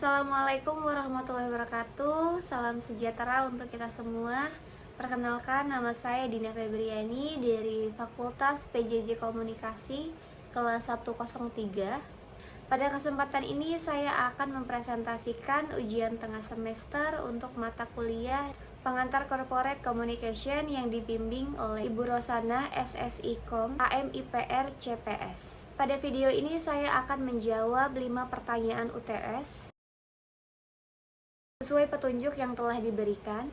Assalamualaikum warahmatullahi wabarakatuh. Salam sejahtera untuk kita semua. Perkenalkan, nama saya Dina Febriani dari Fakultas PJJ Komunikasi kelas 103. Pada kesempatan ini saya akan mempresentasikan ujian tengah semester untuk mata kuliah Pengantar Corporate Communication yang dibimbing oleh Ibu Rosana SSIKOM AMIPR CPS. Pada video ini saya akan menjawab 5 pertanyaan UTS sesuai petunjuk yang telah diberikan,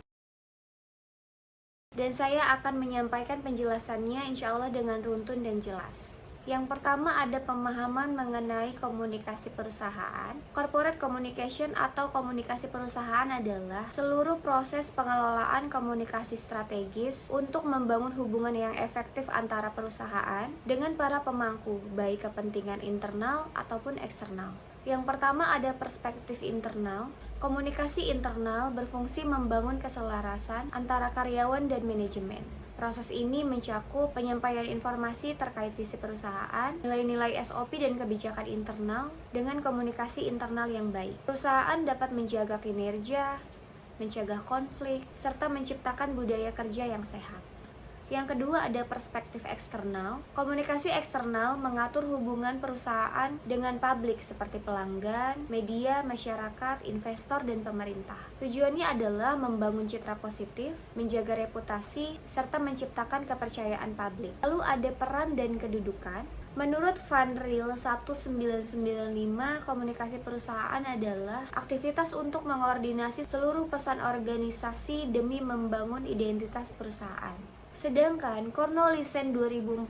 dan saya akan menyampaikan penjelasannya insya Allah dengan runtun dan jelas. Yang pertama ada pemahaman mengenai komunikasi perusahaan. Corporate communication atau komunikasi perusahaan adalah seluruh proses pengelolaan komunikasi strategis untuk membangun hubungan yang efektif antara perusahaan dengan para pemangku, baik kepentingan internal ataupun eksternal. Yang pertama ada perspektif internal. Komunikasi internal berfungsi membangun keselarasan antara karyawan dan manajemen. Proses ini mencakup penyampaian informasi terkait visi perusahaan, nilai-nilai SOP dan kebijakan internal dengan komunikasi internal yang baik. Perusahaan dapat menjaga kinerja, mencegah konflik, serta menciptakan budaya kerja yang sehat. Yang kedua ada perspektif eksternal. Komunikasi eksternal mengatur hubungan perusahaan dengan publik seperti pelanggan, media, masyarakat, investor, dan pemerintah. Tujuannya adalah membangun citra positif, menjaga reputasi, serta menciptakan kepercayaan publik. Lalu ada peran dan kedudukan. Menurut Vanril 1995, komunikasi perusahaan adalah aktivitas untuk mengkoordinasi seluruh pesan organisasi demi membangun identitas perusahaan. Sedangkan Cornelissen 2014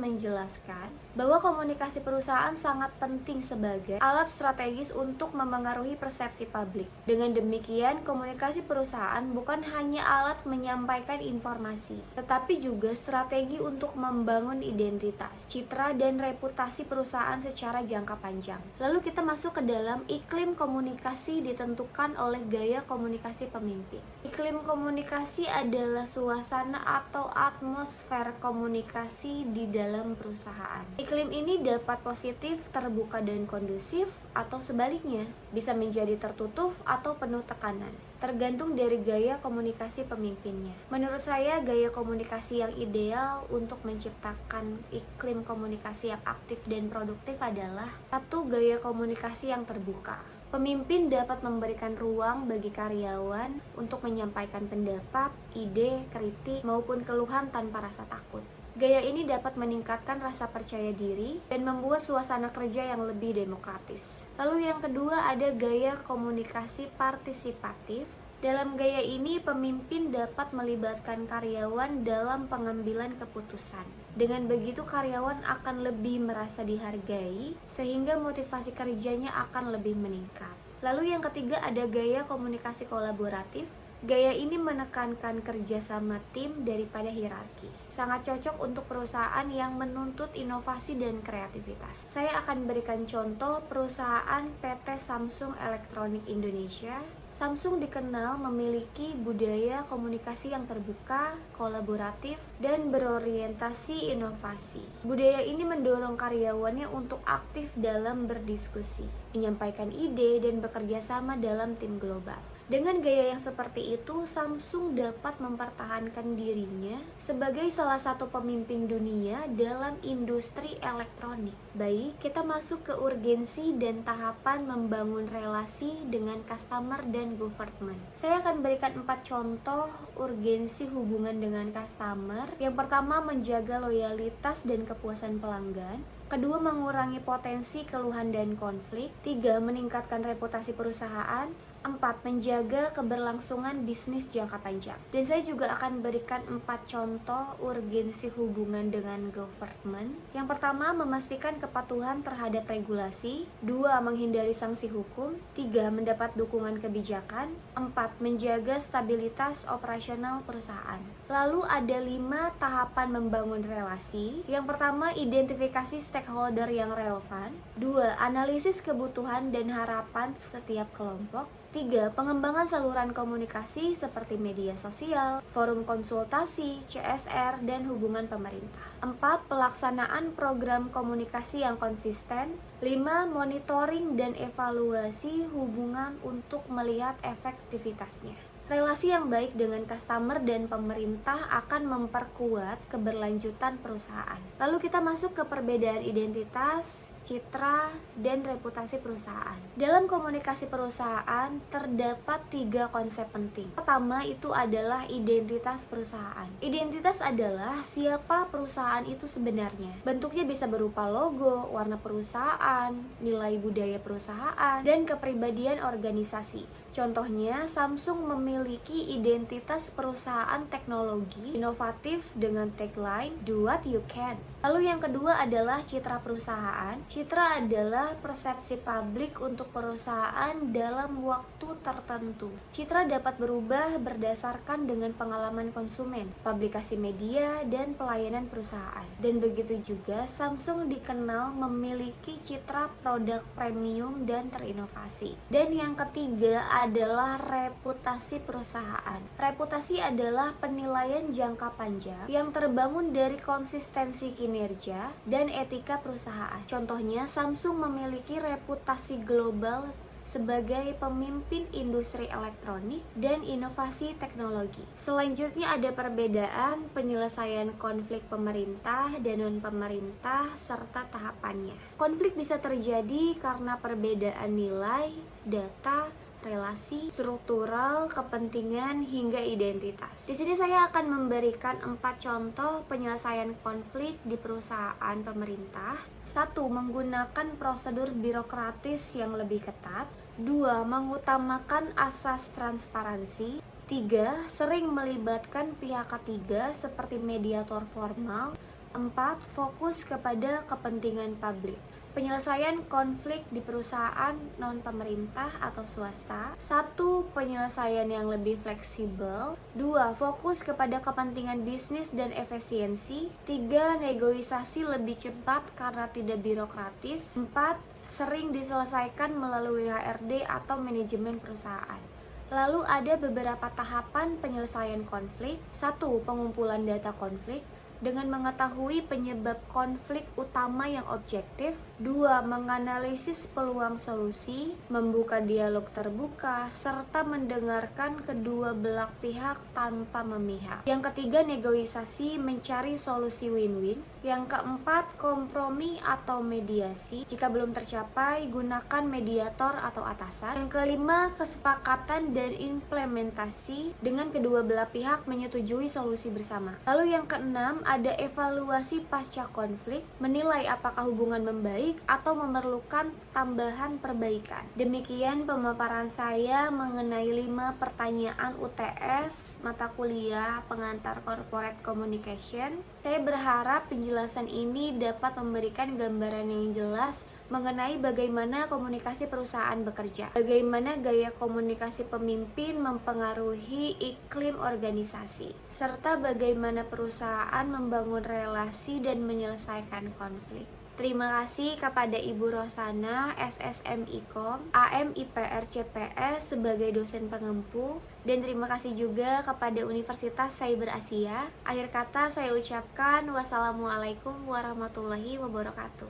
menjelaskan bahwa komunikasi perusahaan sangat penting sebagai alat strategis untuk memengaruhi persepsi publik. Dengan demikian, komunikasi perusahaan bukan hanya alat menyampaikan informasi, tetapi juga strategi untuk membangun identitas, citra, dan reputasi perusahaan secara jangka panjang. Lalu kita masuk ke dalam iklim komunikasi ditentukan oleh gaya komunikasi pemimpin. Iklim komunikasi adalah suasana atau atmosfer komunikasi di dalam perusahaan. Iklim ini dapat positif, terbuka, dan kondusif, atau sebaliknya, bisa menjadi tertutup atau penuh tekanan, tergantung dari gaya komunikasi pemimpinnya. Menurut saya, gaya komunikasi yang ideal untuk menciptakan iklim komunikasi yang aktif dan produktif adalah satu, gaya komunikasi yang terbuka. Pemimpin dapat memberikan ruang bagi karyawan untuk menyampaikan pendapat, ide, kritik, maupun keluhan tanpa rasa takut. Gaya ini dapat meningkatkan rasa percaya diri dan membuat suasana kerja yang lebih demokratis. Lalu yang kedua ada gaya komunikasi partisipatif. Dalam gaya ini, pemimpin dapat melibatkan karyawan dalam pengambilan keputusan. Dengan begitu, karyawan akan lebih merasa dihargai, sehingga motivasi kerjanya akan lebih meningkat. Lalu yang ketiga ada gaya komunikasi kolaboratif. Gaya ini menekankan kerjasama tim daripada hierarki. Sangat cocok untuk perusahaan yang menuntut inovasi dan kreativitas. Saya akan berikan contoh perusahaan PT Samsung Elektronik Indonesia. Samsung dikenal memiliki budaya komunikasi yang terbuka, kolaboratif, dan berorientasi inovasi. Budaya ini mendorong karyawannya untuk aktif dalam berdiskusi, menyampaikan ide, dan bekerja sama dalam tim global. Dengan gaya yang seperti itu, Samsung dapat mempertahankan dirinya sebagai salah satu pemimpin dunia dalam industri elektronik. Baik, kita masuk ke urgensi dan tahapan membangun relasi dengan customer dan government. Saya akan berikan 4 contoh urgensi hubungan dengan customer. Yang pertama, menjaga loyalitas dan kepuasan pelanggan. Kedua, mengurangi potensi keluhan dan konflik. 3, meningkatkan reputasi perusahaan. 4, menjaga keberlangsungan bisnis jangka panjang. Dan saya juga akan berikan 4 contoh urgensi hubungan dengan government. Yang pertama, memastikan kepatuhan terhadap regulasi. 2, menghindari sanksi hukum. 3, mendapat dukungan kebijakan. 4, menjaga stabilitas operasional perusahaan. Lalu ada 5 tahapan membangun relasi. Yang pertama, identifikasi stakeholder yang relevan. 2, analisis kebutuhan dan harapan setiap kelompok. 3. Pengembangan saluran komunikasi seperti media sosial, forum konsultasi, CSR, dan hubungan pemerintah. 4. Pelaksanaan program komunikasi yang konsisten. 5. Monitoring dan evaluasi hubungan untuk melihat efektivitasnya. Relasi yang baik dengan customer dan pemerintah akan memperkuat keberlanjutan perusahaan. Lalu kita masuk ke perbedaan identitas, citra, dan reputasi perusahaan. Dalam komunikasi perusahaan terdapat 3 konsep penting. Pertama itu adalah identitas perusahaan. Identitas adalah siapa perusahaan itu sebenarnya. Bentuknya bisa berupa logo, warna perusahaan, nilai budaya perusahaan, dan kepribadian organisasi. Contohnya, Samsung memiliki identitas perusahaan teknologi inovatif dengan tagline "Do what you can". Lalu yang kedua adalah citra perusahaan. Citra adalah persepsi publik untuk perusahaan dalam waktu tertentu. Citra dapat berubah berdasarkan dengan pengalaman konsumen, publikasi media, dan pelayanan perusahaan. Dan begitu juga Samsung dikenal memiliki citra produk premium dan terinovasi. Dan yang ketiga adalah reputasi perusahaan. Reputasi adalah penilaian jangka panjang yang terbangun dari konsistensi kinerja dan etika perusahaan. Contohnya, Samsung memiliki reputasi global sebagai pemimpin industri elektronik dan inovasi teknologi. Selanjutnya ada perbedaan penyelesaian konflik pemerintah dan non-pemerintah serta tahapannya. Konflik bisa terjadi karena perbedaan nilai, data, relasi, struktural, kepentingan, hingga identitas. Di sini saya akan memberikan 4 contoh penyelesaian konflik di perusahaan pemerintah. 1. Menggunakan prosedur birokratis yang lebih ketat. 2. Mengutamakan asas transparansi. 3. Sering melibatkan pihak ketiga seperti mediator formal. 4. Fokus kepada kepentingan publik. Penyelesaian konflik di perusahaan non-pemerintah atau swasta. 1. Penyelesaian yang lebih fleksibel. 2. Fokus kepada kepentingan bisnis dan efisiensi. 3. Negosiasi lebih cepat karena tidak birokratis. 4. Sering diselesaikan melalui HRD atau manajemen perusahaan. Lalu ada beberapa tahapan penyelesaian konflik. 1. Pengumpulan data konflik dengan mengetahui penyebab konflik utama yang objektif. 2. Menganalisis peluang solusi, membuka dialog terbuka, serta mendengarkan kedua belah pihak tanpa memihak. Yang ketiga, negosiasi, mencari solusi win-win. Yang keempat, kompromi atau mediasi. Jika belum tercapai, gunakan mediator atau atasan. Yang kelima, kesepakatan dan implementasi dengan kedua belah pihak menyetujui solusi bersama. Lalu yang keenam, ada evaluasi pasca konflik, menilai apakah hubungan membaik atau memerlukan tambahan perbaikan. Demikian pemaparan saya mengenai 5 pertanyaan UTS mata kuliah pengantar Corporate Communication. Saya berharap penjelasan ini dapat memberikan gambaran yang jelas mengenai bagaimana komunikasi perusahaan bekerja, bagaimana gaya komunikasi pemimpin mempengaruhi iklim organisasi, serta bagaimana perusahaan membangun relasi dan menyelesaikan konflik. Terima kasih kepada Ibu Rosana, SSM Ikom, AM IPR CPS sebagai dosen pengempu, dan terima kasih juga kepada Universitas Cyber Asia. Akhir kata saya ucapkan wassalamualaikum warahmatullahi wabarakatuh.